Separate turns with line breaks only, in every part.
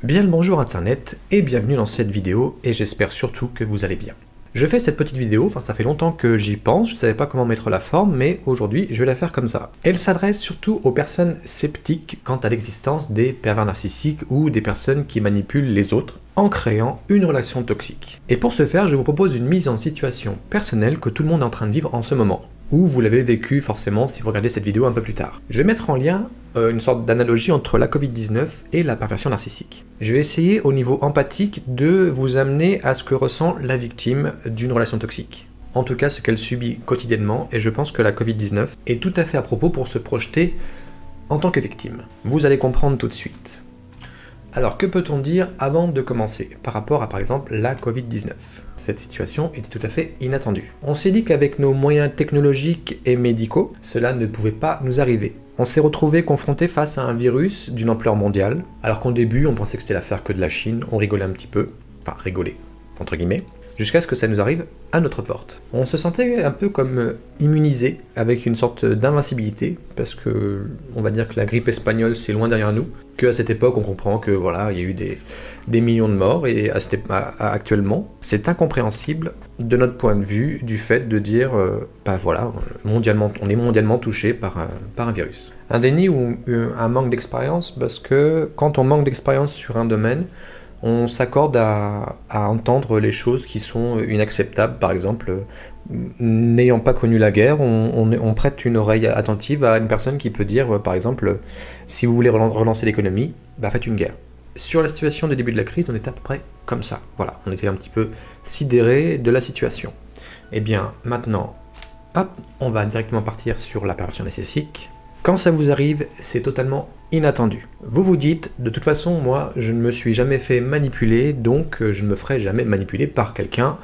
Bien le bonjour internet et bienvenue dans cette vidéo et j'espère surtout que vous allez bien. Je fais cette petite vidéo, ça fait longtemps que j'y pense, je ne savais pas comment mettre la forme, mais aujourd'hui je vais la faire comme ça. Elle s'adresse surtout aux personnes sceptiques quant à l'existence des pervers narcissiques ou des personnes qui manipulent les autres en créant une relation toxique. Et pour ce faire, je vous propose une mise en situation personnelle que tout le monde est en train de vivre en ce moment, ou vous l'avez vécu forcément si vous regardez cette vidéo un peu plus tard. Je vais mettre en lien une sorte d'analogie entre la Covid-19 et la perversion narcissique. Je vais essayer au niveau empathique de vous amener à ce que ressent la victime d'une relation toxique. En tout cas ce qu'elle subit quotidiennement, et je pense que la Covid-19 est tout à fait à propos pour se projeter en tant que victime. Vous allez comprendre tout de suite. Alors que peut-on dire avant de commencer par rapport à par exemple la Covid-19? Cette situation était tout à fait inattendue. On s'est dit qu'avec nos moyens technologiques et médicaux, cela ne pouvait pas nous arriver. On s'est retrouvé confronté face à un virus d'une ampleur mondiale, alors qu'au début on pensait que c'était l'affaire que de la Chine, on rigolait un petit peu, enfin rigolait, entre guillemets, jusqu'à ce que ça nous arrive à notre porte. On se sentait un peu comme immunisé, avec une sorte d'invincibilité, parce que on va dire que la grippe espagnole c'est loin derrière nous, qu'à cette époque on comprend que voilà, il y a eu des millions de morts, et actuellement c'est incompréhensible de notre point de vue du fait de dire, voilà, mondialement, on est mondialement touché par un virus. Un déni ou un manque d'expérience, parce que quand on manque d'expérience sur un domaine, on s'accorde à entendre les choses qui sont inacceptables. Par exemple, n'ayant pas connu la guerre, on prête une oreille attentive à une personne qui peut dire, par exemple, si vous voulez relancer l'économie, faites une guerre. Sur la situation du début de la crise, on était à peu près comme ça. Voilà, on était un petit peu sidéré de la situation. Et bien maintenant, hop, on va directement partir sur la perversion narcissique. Quand ça vous arrive, c'est totalement inattendu. Vous vous dites, de toute façon, moi, je ne me suis jamais fait manipuler, donc je ne me ferai jamais manipuler par quelqu'un.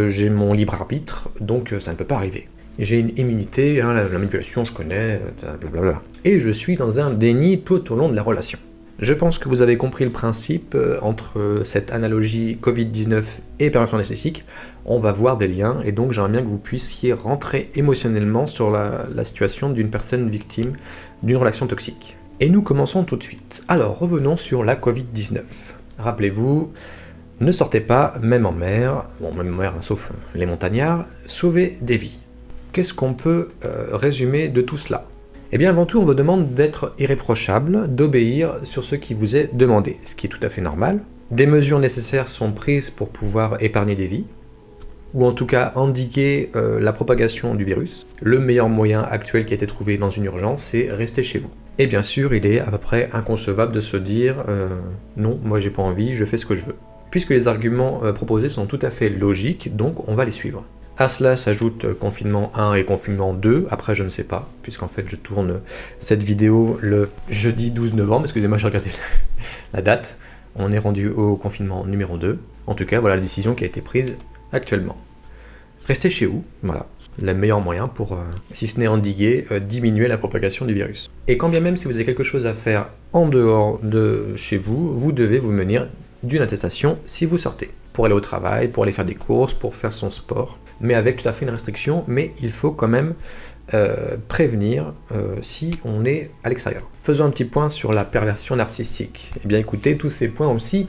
J'ai mon libre arbitre, donc ça ne peut pas arriver. J'ai une immunité, la manipulation, je connais, blablabla. Et je suis dans un déni tout au long de la relation. Je pense que vous avez compris le principe entre cette analogie Covid-19 et perversion narcissique. On va voir des liens, et donc j'aimerais bien que vous puissiez rentrer émotionnellement sur la situation d'une personne victime d'une relation toxique. Et nous commençons tout de suite. Alors revenons sur la Covid-19. Rappelez-vous, ne sortez pas, même en mer, même en mer sauf les montagnards, sauvez des vies. Qu'est-ce qu'on peut résumer de tout cela ? Eh bien avant tout, on vous demande d'être irréprochable, d'obéir sur ce qui vous est demandé, ce qui est tout à fait normal. Des mesures nécessaires sont prises pour pouvoir épargner des vies, ou en tout cas endiguer la propagation du virus. Le meilleur moyen actuel qui a été trouvé dans une urgence, c'est rester chez vous. Et bien sûr, il est à peu près inconcevable de se dire non, moi j'ai pas envie, je fais ce que je veux. Puisque les arguments proposés sont tout à fait logiques, donc on va les suivre. À cela s'ajoute confinement 1 et confinement 2, après je ne sais pas, puisqu'en fait je tourne cette vidéo le jeudi 12 novembre, excusez-moi j'ai regardé la date, on est rendu au confinement numéro 2, en tout cas voilà la décision qui a été prise actuellement. Restez chez vous, voilà, le meilleur moyen pour, si ce n'est endiguer, diminuer la propagation du virus. Et quand bien même si vous avez quelque chose à faire en dehors de chez vous, vous devez vous munir d'une attestation si vous sortez, pour aller au travail, pour aller faire des courses, pour faire son sport, mais avec tout à fait une restriction, mais il faut quand même prévenir si on est à l'extérieur. Faisons un petit point sur la perversion narcissique. Eh bien écoutez, tous ces points aussi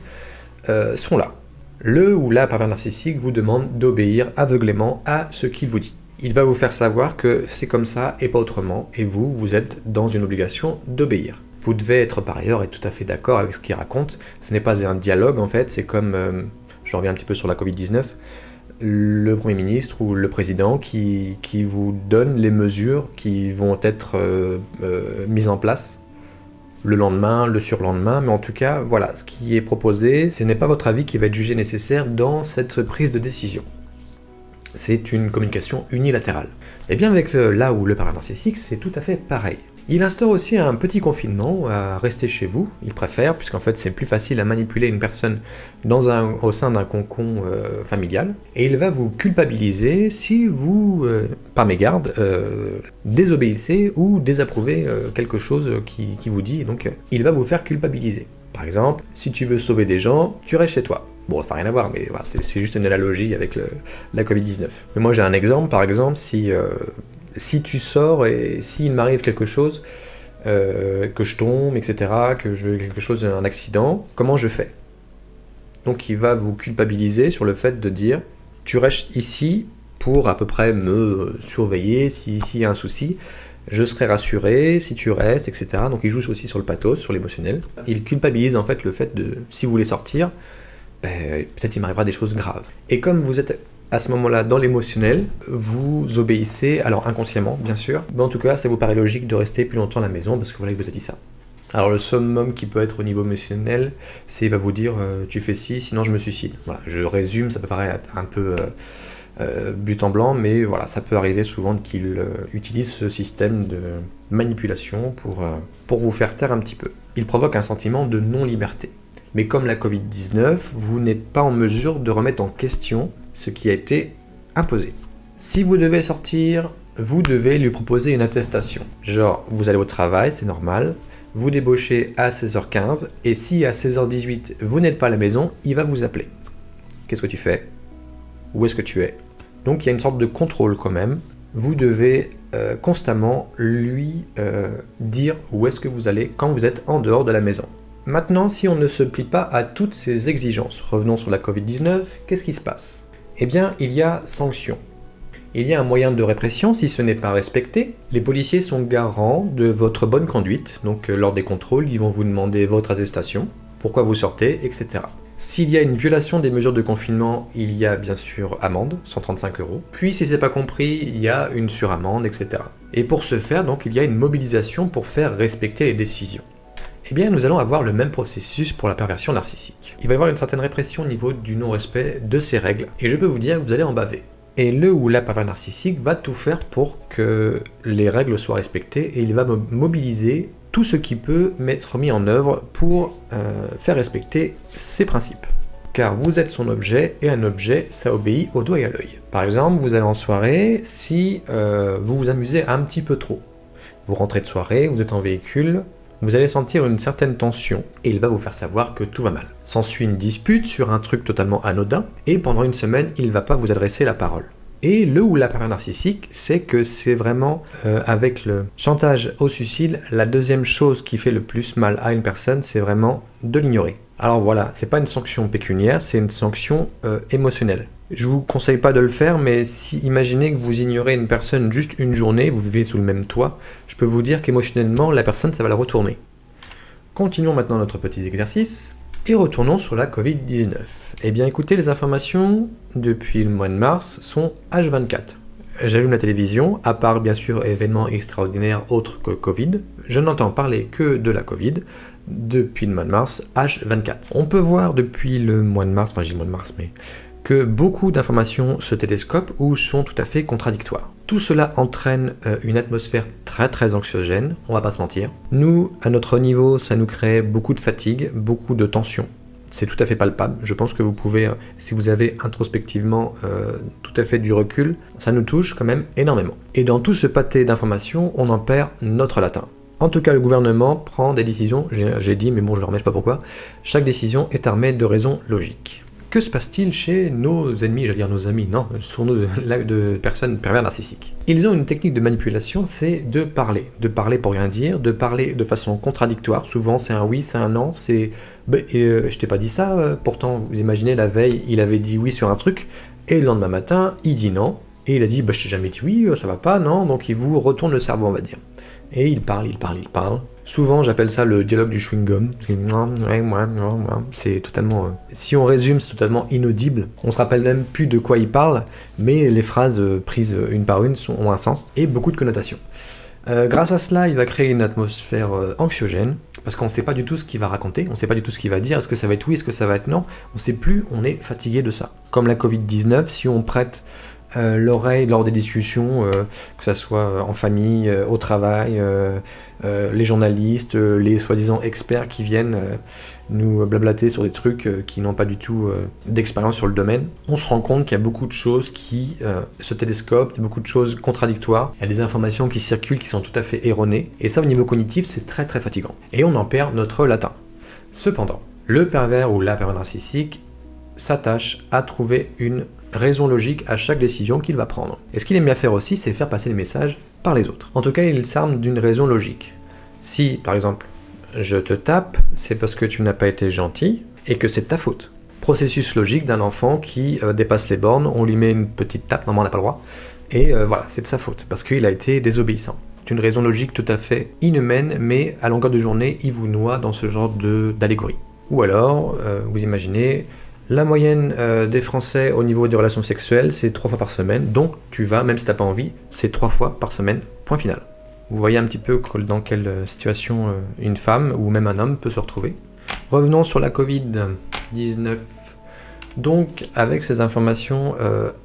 sont là. Le ou la pervers narcissique vous demande d'obéir aveuglément à ce qu'il vous dit. Il va vous faire savoir que c'est comme ça et pas autrement, et vous êtes dans une obligation d'obéir. Vous devez être par ailleurs et tout à fait d'accord avec ce qu'il raconte. Ce n'est pas un dialogue en fait, c'est comme, je reviens un petit peu sur la Covid-19, le Premier ministre ou le Président qui vous donne les mesures qui vont être mises en place le lendemain, le surlendemain, mais en tout cas, voilà, ce qui est proposé, ce n'est pas votre avis qui va être jugé nécessaire dans cette prise de décision. C'est une communication unilatérale. Et bien avec là où le pervers narcissique, c'est tout à fait pareil. Il instaure aussi un petit confinement à rester chez vous, il préfère, puisqu'en fait c'est plus facile à manipuler une personne au sein d'un cocon familial, et il va vous culpabiliser si vous, par mégarde, désobéissez ou désapprouvez quelque chose qui vous dit, et donc il va vous faire culpabiliser. Par exemple, si tu veux sauver des gens, tu restes chez toi. Bon, ça n'a rien à voir, mais voilà, c'est juste une analogie avec la Covid-19. Mais moi j'ai un exemple, par exemple, si tu sors et s'il m'arrive quelque chose, que je tombe, etc., que j'ai quelque chose, un accident, comment je fais? Donc il va vous culpabiliser sur le fait de dire « tu restes ici pour à peu près me surveiller, s'il y a un souci, je serai rassuré si tu restes, etc. » Donc il joue aussi sur le pathos, sur l'émotionnel. Il culpabilise en fait le fait de, si vous voulez sortir, peut-être il m'arrivera des choses graves. Et comme vous êtes à ce moment-là dans l'émotionnel, vous obéissez, alors inconsciemment bien sûr, mais en tout cas ça vous paraît logique de rester plus longtemps à la maison parce que voilà, il vous a dit ça. Alors le summum qui peut être au niveau émotionnel, c'est il va vous dire tu fais ci, sinon je me suicide. Voilà, je résume, ça peut paraître un peu but en blanc, mais voilà, ça peut arriver souvent qu'il utilise ce système de manipulation pour vous faire taire un petit peu. Il provoque un sentiment de non-liberté. Mais comme la Covid-19, vous n'êtes pas en mesure de remettre en question ce qui a été imposé. Si vous devez sortir, vous devez lui proposer une attestation. Genre, vous allez au travail, c'est normal, vous débauchez à 16h15, et si à 16h18 vous n'êtes pas à la maison, il va vous appeler. Qu'est-ce que tu fais? Où est-ce que tu es? Donc il y a une sorte de contrôle quand même. Vous devez constamment lui dire où est-ce que vous allez quand vous êtes en dehors de la maison. Maintenant, si on ne se plie pas à toutes ces exigences, revenons sur la Covid-19, qu'est-ce qui se passe? Eh bien, il y a sanction. Il y a un moyen de répression si ce n'est pas respecté. Les policiers sont garants de votre bonne conduite, donc lors des contrôles, ils vont vous demander votre attestation, pourquoi vous sortez, etc. S'il y a une violation des mesures de confinement, il y a bien sûr amende, 135 €. Puis si c'est pas compris, il y a une suramende, etc. Et pour ce faire, donc, il y a une mobilisation pour faire respecter les décisions. Eh bien, nous allons avoir le même processus pour la perversion narcissique. Il va y avoir une certaine répression au niveau du non-respect de ces règles, et je peux vous dire que vous allez en baver. Et le ou la pervers narcissique va tout faire pour que les règles soient respectées, et il va mobiliser tout ce qui peut être mis en œuvre pour faire respecter ses principes. Car vous êtes son objet, et un objet, ça obéit au doigt et à l'œil. Par exemple, vous allez en soirée, si vous vous amusez un petit peu trop. Vous rentrez de soirée, vous êtes en véhicule, vous allez sentir une certaine tension, et il va vous faire savoir que tout va mal. S'ensuit une dispute sur un truc totalement anodin, et pendant une semaine, il ne va pas vous adresser la parole. Et le ou la pervers narcissique, c'est que c'est vraiment, avec le chantage au suicide, la deuxième chose qui fait le plus mal à une personne, c'est vraiment de l'ignorer. Alors voilà, c'est pas une sanction pécuniaire, c'est une sanction émotionnelle. Je vous conseille pas de le faire, mais si imaginez que vous ignorez une personne juste une journée, vous vivez sous le même toit, je peux vous dire qu'émotionnellement, la personne, ça va la retourner. Continuons maintenant notre petit exercice, et retournons sur la Covid-19. Eh bien écoutez, les informations depuis le mois de mars sont H24. J'allume la télévision, à part bien sûr événements extraordinaires autres que Covid, je n'entends parler que de la Covid depuis le mois de mars, H24. On peut voir depuis le mois de mars, enfin je dis mois de mars, mais que beaucoup d'informations se télescopent ou sont tout à fait contradictoires. Tout cela entraîne une atmosphère très anxiogène, on va pas se mentir. Nous, à notre niveau, ça nous crée beaucoup de fatigue, beaucoup de tension. C'est tout à fait palpable, je pense que vous pouvez, si vous avez introspectivement tout à fait du recul, ça nous touche quand même énormément. Et dans tout ce pâté d'informations, on en perd notre latin. En tout cas, le gouvernement prend des décisions, j'ai dit, mais bon, je ne le remets pas pourquoi, chaque décision est armée de raisons logiques. Que se passe-t-il chez nos ennemis, j'allais dire nos amis, non, sur nos de personnes pervers narcissiques? Ils ont une technique de manipulation, c'est de parler pour rien dire, de parler de façon contradictoire, souvent c'est un oui, c'est un non, c'est je t'ai pas dit ça, pourtant vous imaginez la veille, il avait dit oui sur un truc, et le lendemain matin, il dit non, et il a dit je t'ai jamais dit oui, ça va pas, non, donc il vous retourne le cerveau on va dire. Et il parle. Souvent, j'appelle ça le dialogue du chewing-gum. C'est totalement... si on résume, c'est totalement inaudible. On se rappelle même plus de quoi il parle, mais les phrases prises une par une ont un sens et beaucoup de connotations. Grâce à cela, il va créer une atmosphère anxiogène, parce qu'on ne sait pas du tout ce qu'il va raconter, on ne sait pas du tout ce qu'il va dire, est-ce que ça va être oui, est-ce que ça va être non, on ne sait plus, on est fatigué de ça. Comme la Covid-19, si on prête l'oreille lors des discussions, que ce soit en famille, au travail, les journalistes, les soi-disant experts qui viennent nous blablater sur des trucs qui n'ont pas du tout d'expérience sur le domaine, on se rend compte qu'il y a beaucoup de choses qui se télescopent, il y a beaucoup de choses contradictoires, il y a des informations qui circulent qui sont tout à fait erronées, et ça au niveau cognitif c'est très fatigant. Et on en perd notre latin. Cependant, le pervers ou la pervers narcissique s'attache à trouver une raison logique à chaque décision qu'il va prendre. Et ce qu'il aime bien faire aussi, c'est faire passer les messages par les autres. En tout cas, il s'arme d'une raison logique. Si, par exemple, je te tape, c'est parce que tu n'as pas été gentil et que c'est de ta faute. Processus logique d'un enfant qui dépasse les bornes, on lui met une petite tape, normalement on n'a pas le droit, et voilà, c'est de sa faute, parce qu'il a été désobéissant. C'est une raison logique tout à fait inhumaine, mais à longueur de journée, il vous noie dans ce genre d'allégorie. Ou alors, vous imaginez, la moyenne des Français au niveau des relations sexuelles, c'est 3 fois par semaine, donc tu vas, même si tu n'as pas envie, c'est 3 fois par semaine, point final. Vous voyez un petit peu dans quelle situation une femme ou même un homme peut se retrouver. Revenons sur la Covid-19. Donc, avec ces informations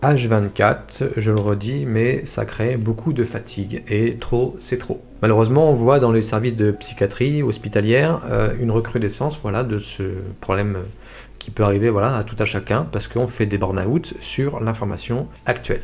H24, je le redis, mais ça crée beaucoup de fatigue, et trop, c'est trop. Malheureusement, on voit dans les services de psychiatrie hospitalière une recrudescence voilà, de ce problème qui peut arriver voilà, à tout à chacun, parce qu'on fait des burn-out sur l'information actuelle.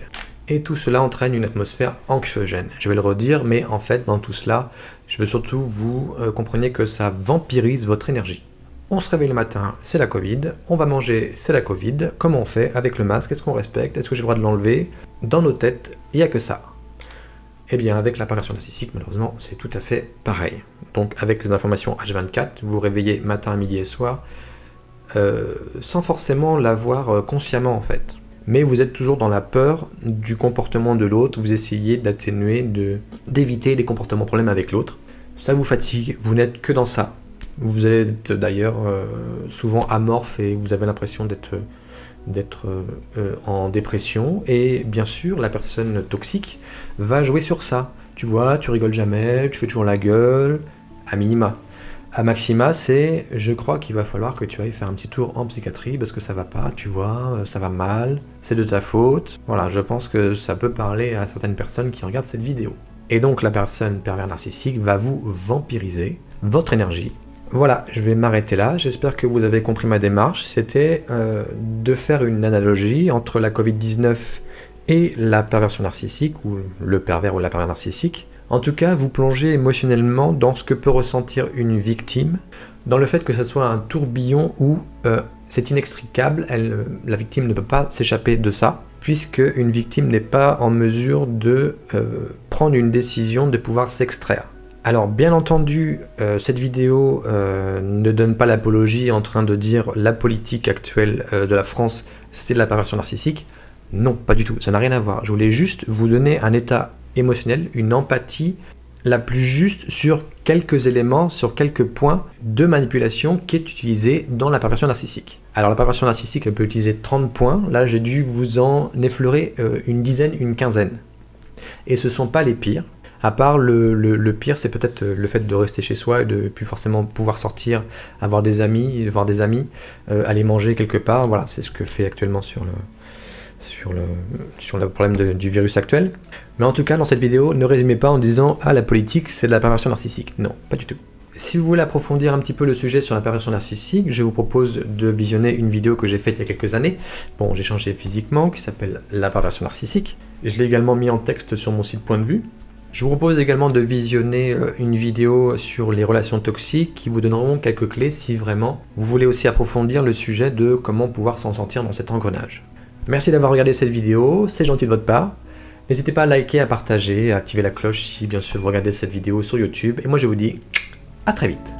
Et tout cela entraîne une atmosphère anxiogène. Je vais le redire, mais en fait, dans tout cela, je veux surtout vous compreniez que ça vampirise votre énergie. On se réveille le matin, c'est la Covid. On va manger, c'est la Covid. Comment on fait avec le masque? Est-ce qu'on respecte? Est-ce que j'ai le droit de l'enlever? Dans nos têtes, il n'y a que ça. Eh bien, avec la perversion narcissique, malheureusement, c'est tout à fait pareil. Donc, avec les informations H24, vous vous réveillez matin, midi et soir, sans forcément l'avoir consciemment, en fait. Mais vous êtes toujours dans la peur du comportement de l'autre, vous essayez d'atténuer, d'éviter les comportements problèmes avec l'autre. Ça vous fatigue, vous n'êtes que dans ça. Vous êtes d'ailleurs souvent amorphe et vous avez l'impression d'être en dépression. Et bien sûr, la personne toxique va jouer sur ça. Tu vois, tu rigoles jamais, tu fais toujours la gueule, à minima. À maxima, c'est je crois qu'il va falloir que tu ailles faire un petit tour en psychiatrie parce que ça va pas, tu vois, ça va mal, c'est de ta faute. Voilà, je pense que ça peut parler à certaines personnes qui regardent cette vidéo. Et donc la personne pervers narcissique va vous vampiriser votre énergie. Voilà, je vais m'arrêter là. J'espère que vous avez compris ma démarche. C'était de faire une analogie entre la Covid-19 et la perversion narcissique, ou le pervers ou la pervers narcissique. En tout cas, vous plongez émotionnellement dans ce que peut ressentir une victime, dans le fait que ce soit un tourbillon où c'est inextricable, la victime ne peut pas s'échapper de ça, puisque une victime n'est pas en mesure de prendre une décision, de pouvoir s'extraire. Alors bien entendu, cette vidéo ne donne pas l'apologie en train de dire la politique actuelle de la France, c'est de la perversion narcissique. Non, pas du tout, ça n'a rien à voir. Je voulais juste vous donner un état émotionnel, une empathie la plus juste sur quelques éléments, sur quelques points de manipulation qui est utilisée dans la perversion narcissique. Alors la perversion narcissique, elle peut utiliser 30 points, là j'ai dû vous en effleurer une dizaine, une quinzaine. Et ce ne sont pas les pires. À part le pire, c'est peut-être le fait de rester chez soi et de ne plus forcément pouvoir sortir, avoir des amis, voir des amis, aller manger quelque part. Voilà, c'est ce que fait actuellement sur le problème du virus actuel. Mais en tout cas, dans cette vidéo, ne résumez pas en disant « Ah, la politique, c'est de la perversion narcissique ». Non, pas du tout. Si vous voulez approfondir un petit peu le sujet sur la perversion narcissique, je vous propose de visionner une vidéo que j'ai faite il y a quelques années. Bon, j'ai changé physiquement, qui s'appelle « La perversion narcissique ». Je l'ai également mis en texte sur mon site Point de vue. Je vous propose également de visionner une vidéo sur les relations toxiques qui vous donneront quelques clés si vraiment vous voulez aussi approfondir le sujet de comment pouvoir s'en sortir dans cet engrenage. Merci d'avoir regardé cette vidéo, c'est gentil de votre part. N'hésitez pas à liker, à partager, à activer la cloche si bien sûr vous regardez cette vidéo sur YouTube. Et moi je vous dis à très vite.